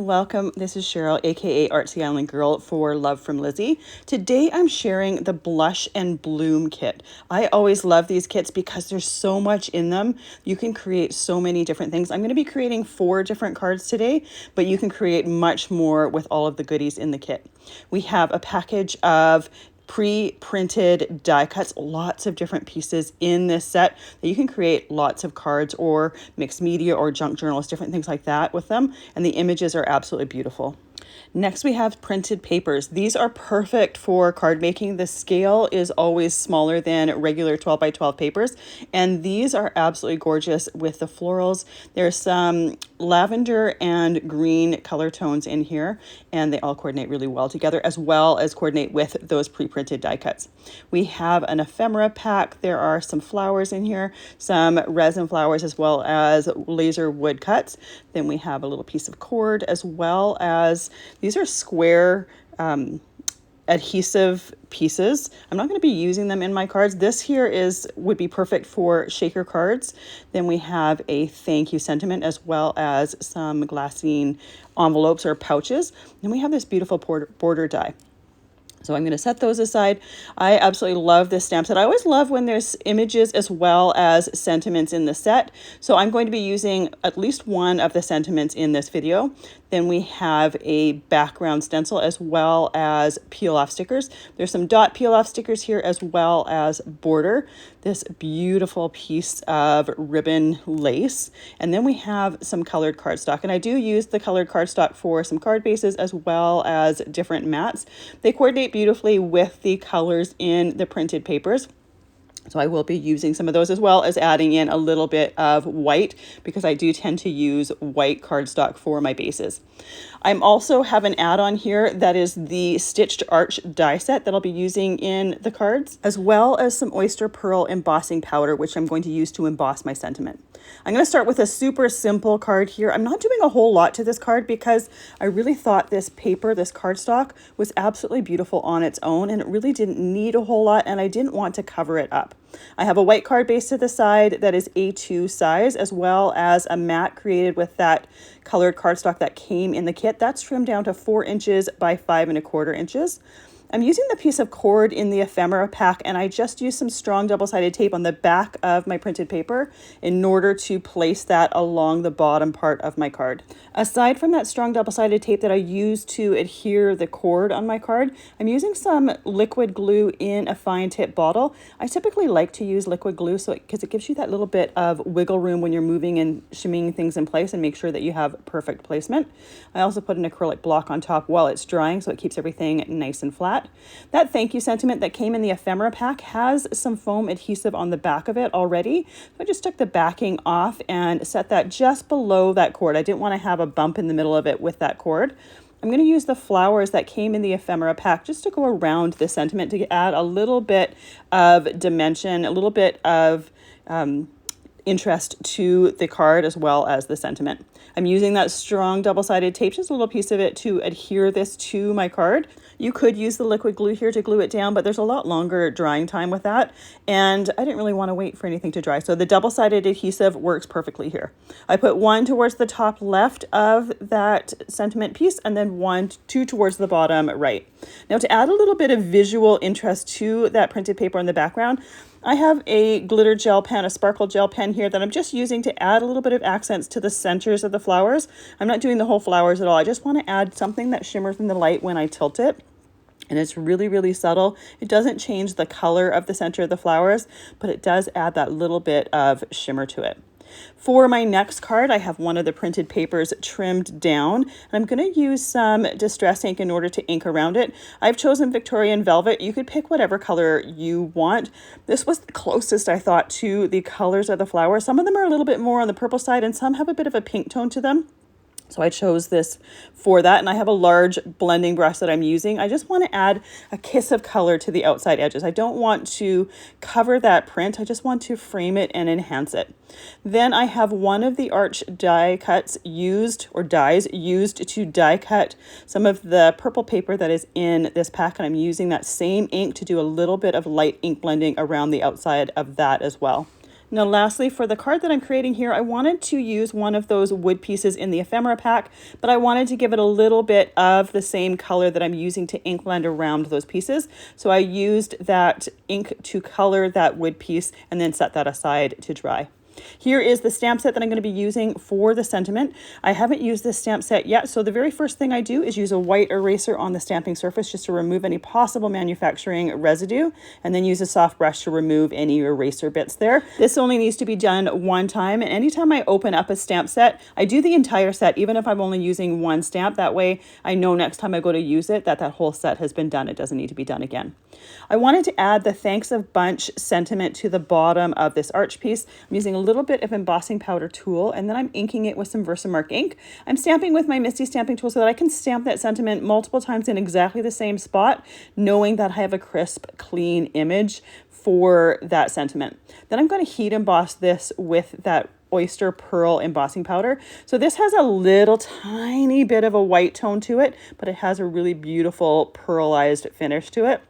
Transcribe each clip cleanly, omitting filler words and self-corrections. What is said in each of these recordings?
and welcome. This is Cheryl, aka Artsy Island Girl for Love from Lizi. Today I'm sharing the Blush and Bloom kit. I always love these kits because there's so much in them. You can create so many different things. I'm going to be creating 4 different cards today, but you can create much more with all of the goodies in the kit. We have a package of pre-printed die cuts, lots of different pieces in this set that you can create lots of cards or mixed media or junk journals, different things like that with them. And the images are absolutely beautiful. Next, we have printed papers. These are perfect for card making. The scale is always smaller than regular 12 by 12 papers. And these are absolutely gorgeous with the florals. There's some lavender and green color tones in here, and they all coordinate really well together, as well as coordinate with those pre-printed die cuts. We have an ephemera pack. There are some flowers in here, some resin flowers, as well as laser wood cuts. Then we have a little piece of cord, as well as these are square adhesive pieces. I'm not going to be using them in my cards. This here would be perfect for shaker cards. Then we have a thank you sentiment, as well as some glassine envelopes or pouches. Then we have this beautiful border die. So I'm going to set those aside. I absolutely love this stamp set. I always love when there's images as well as sentiments in the set. So I'm going to be using at least one of the sentiments in this video. Then we have a background stencil as well as peel off stickers. There's some dot peel off stickers here, as well as border. This beautiful piece of ribbon lace. And then we have some colored cardstock. And I do use the colored cardstock for some card bases as well as different mats. They coordinate beautifully with the colors in the printed papers. So I will be using some of those, as well as adding in a little bit of white, because I do tend to use white cardstock for my bases. I also have an add-on here that is the stitched arch die set that I'll be using in the cards, as well as some oyster pearl embossing powder, which I'm going to use to emboss my sentiment. I'm going to start with a super simple card here. I'm not doing a whole lot to this card because I really thought this paper, this cardstock, was absolutely beautiful on its own, and it really didn't need a whole lot, and I didn't want to cover it up. I have a white card base to the side that is A2 size, as well as a mat created with that colored cardstock that came in the kit. That's trimmed down to 4 inches by 5 1/4 inches. I'm using the piece of cord in the ephemera pack, and I just used some strong double-sided tape on the back of my printed paper in order to place that along the bottom part of my card. Aside from that strong double-sided tape that I use to adhere the cord on my card, I'm using some liquid glue in a fine tip bottle. I typically like to use liquid glue because it gives you that little bit of wiggle room when you're moving and shimmying things in place and make sure that you have perfect placement. I also put an acrylic block on top while it's drying, so it keeps everything nice and flat. That thank you sentiment that came in the ephemera pack has some foam adhesive on the back of it already. So I just took the backing off and set that just below that cord. I didn't want to have a bump in the middle of it with that cord. I'm going to use the flowers that came in the ephemera pack just to go around the sentiment to add a little bit of dimension, a little bit of interest to the card as well as the sentiment. I'm using that strong double-sided tape, just a little piece of it, to adhere this to my card. You could use the liquid glue here to glue it down, but there's a lot longer drying time with that, and I didn't really want to wait for anything to dry. So the double-sided adhesive works perfectly here. I put one towards the top left of that sentiment piece, and then two towards the bottom right. Now, to add a little bit of visual interest to that printed paper in the background, I have a glitter gel pen, a sparkle gel pen here that I'm just using to add a little bit of accents to the centers of the flowers. I'm not doing the whole flowers at all. I just want to add something that shimmers in the light when I tilt it. And it's really, really subtle. It doesn't change the color of the center of the flowers, but it does add that little bit of shimmer to it. For my next card, I have one of the printed papers trimmed down, and I'm going to use some distress ink in order to ink around it. I've chosen Victorian Velvet. You could pick whatever color you want. This was the closest, I thought, to the colors of the flowers. Some of them are a little bit more on the purple side, and some have a bit of a pink tone to them. So I chose this for that, and I have a large blending brush that I'm using. I just want to add a kiss of color to the outside edges. I don't want to cover that print. I just want to frame it and enhance it. Then I have one of the arch die cuts used, or dies used to die cut some of the purple paper that is in this pack, and I'm using that same ink to do a little bit of light ink blending around the outside of that as well. Now lastly, for the card that I'm creating here, I wanted to use one of those wood pieces in the ephemera pack, but I wanted to give it a little bit of the same color that I'm using to ink blend around those pieces. So I used that ink to color that wood piece and then set that aside to dry. Here is the stamp set that I'm going to be using for the sentiment. I haven't used this stamp set yet, so the very first thing I do is use a white eraser on the stamping surface just to remove any possible manufacturing residue, and then use a soft brush to remove any eraser bits there. This only needs to be done one time, and anytime I open up a stamp set, I do the entire set, even if I'm only using one stamp. That way I know next time I go to use it that that whole set has been done. It doesn't need to be done again. I wanted to add the Thanks of Bunch sentiment to the bottom of this arch piece. I'm using a little bit of embossing powder tool, and then I'm inking it with some Versamark ink. I'm stamping with my Misty stamping tool so that I can stamp that sentiment multiple times in exactly the same spot, knowing that I have a crisp, clean image for that sentiment. Then I'm going to heat emboss this with that oyster pearl embossing powder. So this has a little tiny bit of a white tone to it, but it has a really beautiful pearlized finish to it.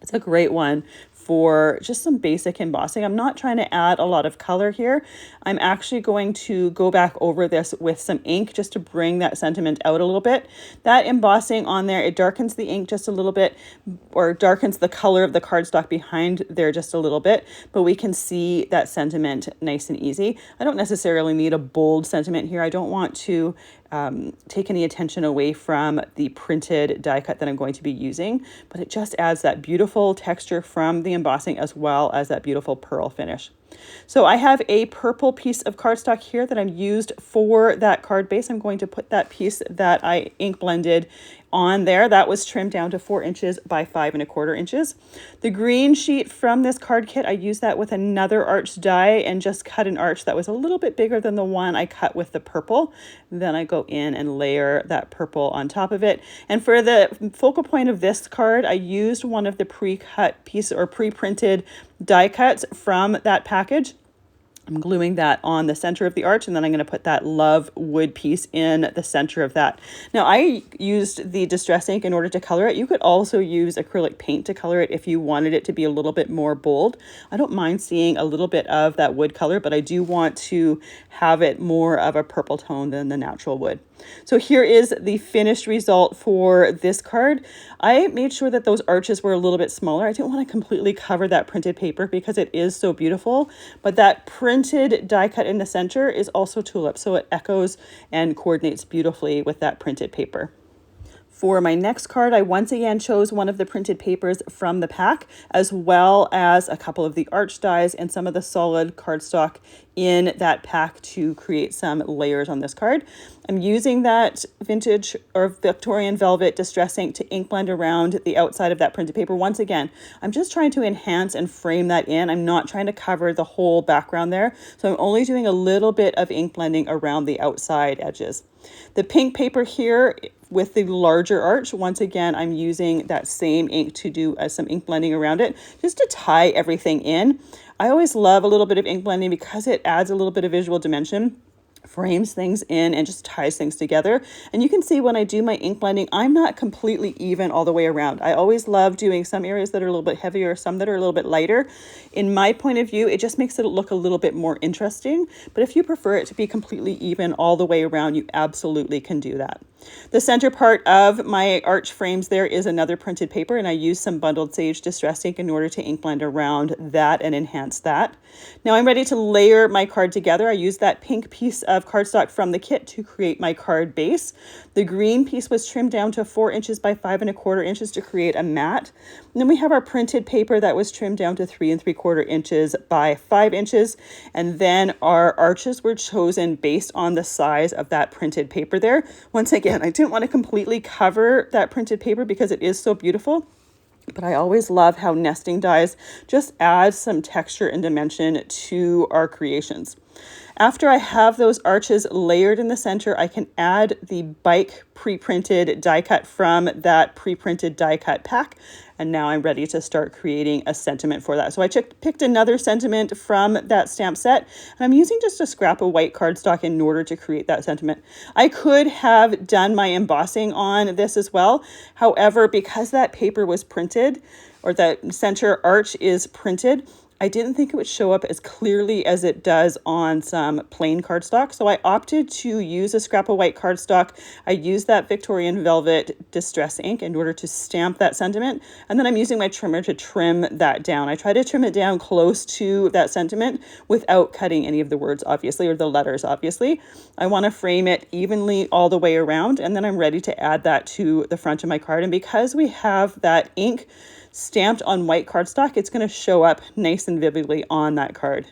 It's a great one for just some basic embossing. I'm not trying to add a lot of color here. I'm actually going to go back over this with some ink just to bring that sentiment out a little bit. That embossing on there, it darkens the ink just a little bit, or darkens the color of the cardstock behind there just a little bit, but we can see that sentiment nice and easy. I don't necessarily need a bold sentiment here. I don't want to take any attention away from the printed die cut that I'm going to be using, but it just adds that beautiful texture from the embossing as well as that beautiful pearl finish. So I have a purple piece of cardstock here that I've used for that card base. I'm going to put that piece that I ink blended on there. That was trimmed down to 4 inches by 5 1/4 inches. The green sheet from this card kit, I used that with another arch die and just cut an arch that was a little bit bigger than the one I cut with the purple. Then I go in and layer that purple on top of it. And for the focal point of this card, I used one of the pre-cut piece or pre-printed die cuts from that package. I'm gluing that on the center of the arch, and then I'm going to put that love wood piece in the center of that. Now, I used the distress ink in order to color it. You could also use acrylic paint to color it if you wanted it to be a little bit more bold. I don't mind seeing a little bit of that wood color, but I do want to have it more of a purple tone than the natural wood. So here is the finished result for this card. I made sure that those arches were a little bit smaller. I didn't want to completely cover that printed paper because it is so beautiful, but that printed die cut in the center is also tulip, so it echoes and coordinates beautifully with that printed paper. For my next card, I once again chose one of the printed papers from the pack, as well as a couple of the arch dies and some of the solid cardstock in that pack to create some layers on this card. I'm using that vintage or Victorian velvet distress ink to ink blend around the outside of that printed paper. Once again, I'm just trying to enhance and frame that in. I'm not trying to cover the whole background there. So I'm only doing a little bit of ink blending around the outside edges. The pink paper here with the larger arch, once again, I'm using that same ink to do some ink blending around it, just to tie everything in. I always love a little bit of ink blending because it adds a little bit of visual dimension, frames things in, and just ties things together. And you can see when I do my ink blending, I'm not completely even all the way around. I always love doing some areas that are a little bit heavier, some that are a little bit lighter. In my point of view, it just makes it look a little bit more interesting. But if you prefer it to be completely even all the way around, you absolutely can do that. The center part of my arch frames there is another printed paper, and I use some bundled sage distress ink in order to ink blend around that and enhance that. Now I'm ready to layer my card together. I use that pink piece of cardstock from the kit to create my card base. The green piece was trimmed down to 4 inches by 5 1/4 inches to create a mat. And then we have our printed paper that was trimmed down to 3 3/4 inches by 5 inches. And then our arches were chosen based on the size of that printed paper there. Once again, I didn't want to completely cover that printed paper because it is so beautiful. But I always love how nesting dies just add some texture and dimension to our creations. After I have those arches layered in the center, I can add the bike pre-printed die cut from that pre-printed die cut pack. And now I'm ready to start creating a sentiment for that. So I picked another sentiment from that stamp set, and I'm using just a scrap of white cardstock in order to create that sentiment. I could have done my embossing on this as well. However, because that paper was printed, or that center arch is printed, I didn't think it would show up as clearly as it does on some plain cardstock. So I opted to use a scrap of white cardstock. I used that Victorian Velvet Distress ink in order to stamp that sentiment. And then I'm using my trimmer to trim that down. I try to trim it down close to that sentiment without cutting any of the words, obviously, or the letters, obviously. I want to frame it evenly all the way around, and then I'm ready to add that to the front of my card. And because we have that ink stamped on white cardstock, it's going to show up nice and vividly on that card.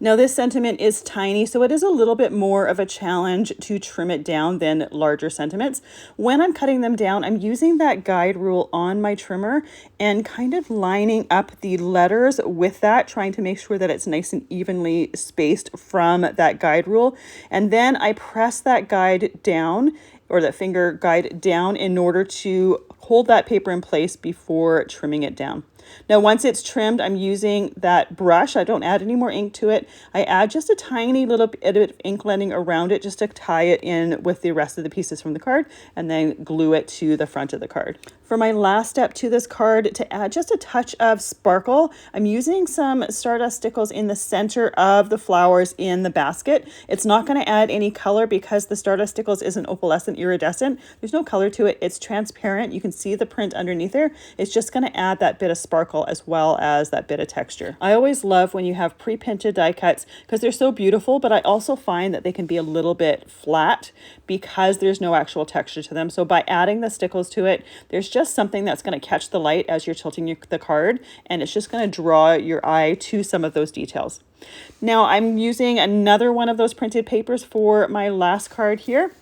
Now this sentiment is tiny, so it is a little bit more of a challenge to trim it down than larger sentiments. When I'm cutting them down, I'm using that guide rule on my trimmer and kind of lining up the letters with that, trying to make sure that it's nice and evenly spaced from that guide rule. And then I press that guide down, or that finger guide down, in order to hold that paper in place before trimming it down. Now, once it's trimmed, I'm using that brush. I don't add any more ink to it. I add just a tiny little bit of ink blending around it just to tie it in with the rest of the pieces from the card, and then glue it to the front of the card. For my last step to this card, to add just a touch of sparkle, I'm using some Stardust stickles in the center of the flowers in the basket. It's not going to add any color because the Stardust stickles isn't opalescent iridescent. There's no color to it. It's transparent. You can see the print underneath there. It's just going to add that bit of sparkle as well as that bit of texture. I always love when you have pre-printed die cuts because they're so beautiful, but I also find that they can be a little bit flat because there's no actual texture to them. So by adding the stickles to it, there's just something that's going to catch the light as you're tilting the card, and it's just going to draw your eye to some of those details. Now I'm using another one of those printed papers for my last card here.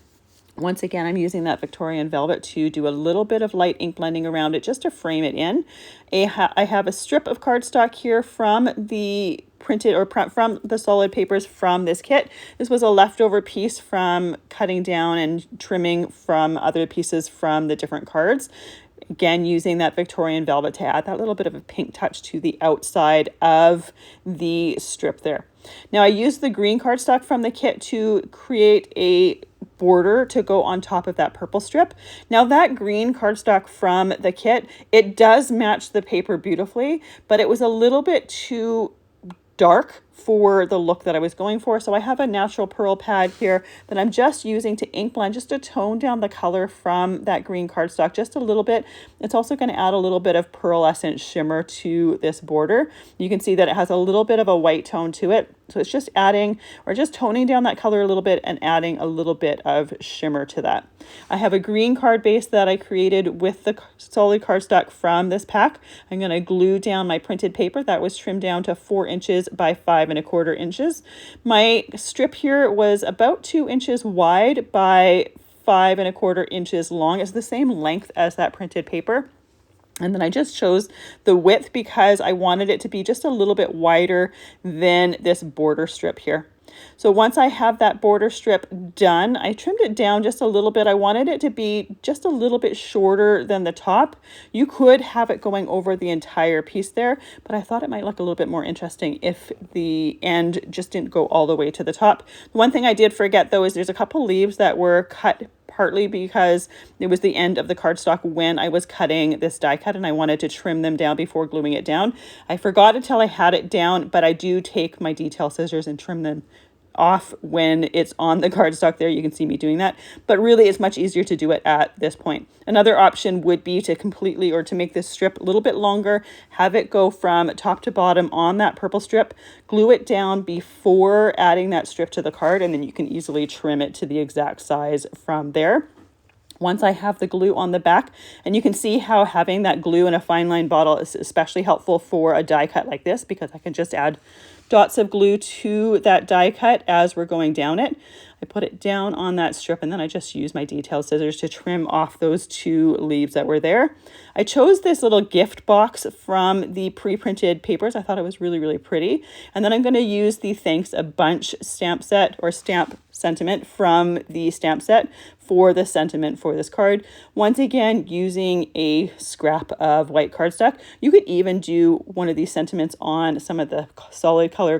Once again, I'm using that Victorian Velvet to do a little bit of light ink blending around it just to frame it in. I have a strip of cardstock here from the printed or from the solid papers from this kit. This was a leftover piece from cutting down and trimming from other pieces from the different cards. Again, using that Victorian Velvet to add that little bit of a pink touch to the outside of the strip there. Now I used the green cardstock from the kit to create a border to go on top of that purple strip. Now that green cardstock from the kit, it does match the paper beautifully, but it was a little bit too dark for the look that I was going for. So I have a natural pearl pad here that I'm just using to ink blend just to tone down the color from that green cardstock just a little bit. It's also going to add a little bit of pearlescent shimmer to this border. You can see that it has a little bit of a white tone to it. So it's just adding or just toning down that color a little bit and adding a little bit of shimmer to that. I have a green card base that I created with the solid cardstock from this pack. I'm going to glue down my printed paper that was trimmed down to 4 inches by 5¼ inches. My strip here was about 2 inches wide by 5¼ inches long. It's the same length as that printed paper. And then I just chose the width because I wanted it to be just a little bit wider than this border strip here. So once I have that border strip done, I trimmed it down just a little bit. I wanted it to be just a little bit shorter than the top. You could have it going over the entire piece there, but I thought it might look a little bit more interesting if the end just didn't go all the way to the top. One thing I did forget though is there's a couple leaves that were cut partly because it was the end of the cardstock when I was cutting this die cut and I wanted to trim them down before gluing it down. I forgot until I had it down, but I do take my detail scissors and trim them off when it's on the cardstock there. You can see me doing that, but really it's much easier to do it at this point. Another option would be to completely or to make this strip a little bit longer, have it go from top to bottom on that purple strip, glue it down before adding that strip to the card, and then you can easily trim it to the exact size from there. Once I have the glue on the back, and you can see how having that glue in a fine line bottle is especially helpful for a die cut like this because I can just add dots of glue to that die cut as we're going down it. I put it down on that strip and then I just use my detail scissors to trim off those 2 leaves that were there. I chose this little gift box from the pre-printed papers. I thought it was really, really pretty. And then I'm going to use the Thanks a Bunch stamp set or stamp sentiment from the stamp set for the sentiment for this card. Once again, using a scrap of white cardstock. You could even do one of these sentiments on some of the solid color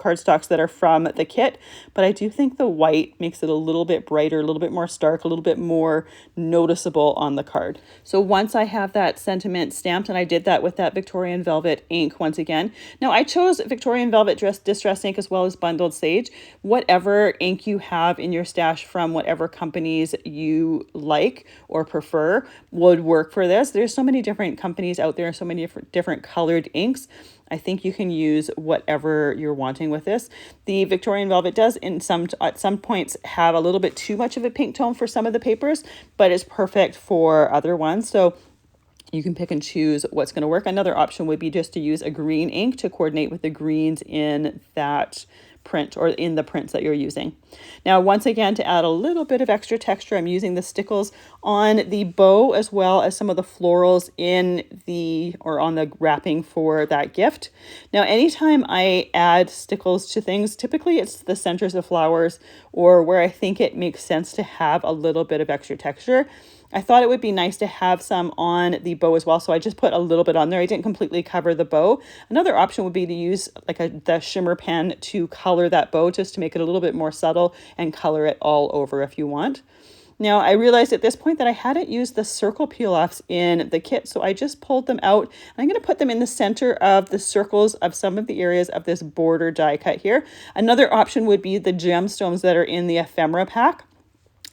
cardstocks that are from the kit, but I do think the white makes it a little bit brighter, a little bit more stark, a little bit more noticeable on the card. So once I have that sentiment stamped, and I did that with that Victorian Velvet ink once again. Now I chose Victorian Velvet Distress ink as well as Bundled Sage. Whatever ink you have in your stash from whatever companies you like or prefer would work for this. There's so many different companies out there, so many different colored inks. I think you can use whatever you're wanting with this. The Victorian Velvet does at some points have a little bit too much of a pink tone for some of the papers, but it's perfect for other ones. So you can pick and choose what's going to work. Another option would be just to use a green ink to coordinate with the greens in that print or in the prints that you're using. Now, once again, to add a little bit of extra texture, I'm using the stickles on the bow as well as some of the florals on the wrapping for that gift. Now, anytime I add stickles to things, typically it's the centers of flowers or where I think it makes sense to have a little bit of extra texture. I thought it would be nice to have some on the bow as well, so I just put a little bit on there. I didn't completely cover the bow. Another option would be to use like the shimmer pen to color that bow just to make it a little bit more subtle and color it all over if you want. Now, I realized at this point that I hadn't used the circle peel-offs in the kit, so I just pulled them out. I'm going to put them in the center of the circles of some of the areas of this border die cut here. Another option would be the gemstones that are in the ephemera pack.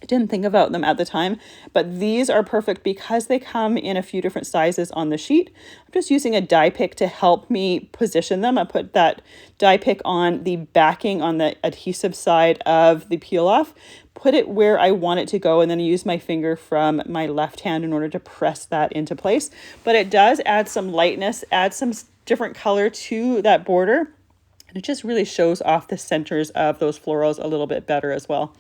I didn't think about them at the time, but these are perfect because they come in a few different sizes on the sheet. I'm just using a die pick to help me position them. I put that die pick on the backing on the adhesive side of the peel off, put it where I want it to go, and then use my finger from my left hand in order to press that into place. But it does add some lightness, add some different color to that border. And it just really shows off the centers of those florals a little bit better as well.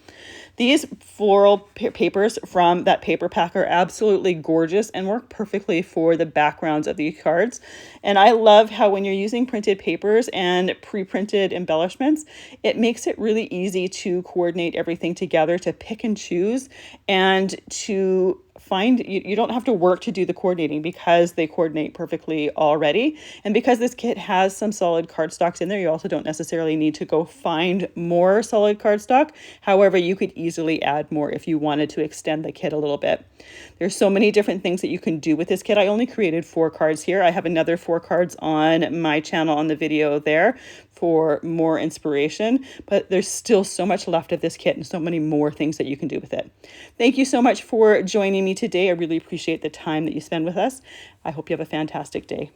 These floral papers from that paper pack are absolutely gorgeous and work perfectly for the backgrounds of these cards. And I love how when you're using printed papers and pre-printed embellishments, it makes it really easy to coordinate everything together, to pick and choose, and to find you don't have to work to do the coordinating because they coordinate perfectly already. And because this kit has some solid cardstocks in there, you also don't necessarily need to go find more solid cardstock. However, you could easily add more if you wanted to extend the kit a little bit. There's so many different things that you can do with this kit. I only created 4 cards here. I have another 4 cards on my channel on the video there for more inspiration, but there's still so much left of this kit and so many more things that you can do with it. Thank you so much for joining me today. I really appreciate the time that you spend with us. I hope you have a fantastic day.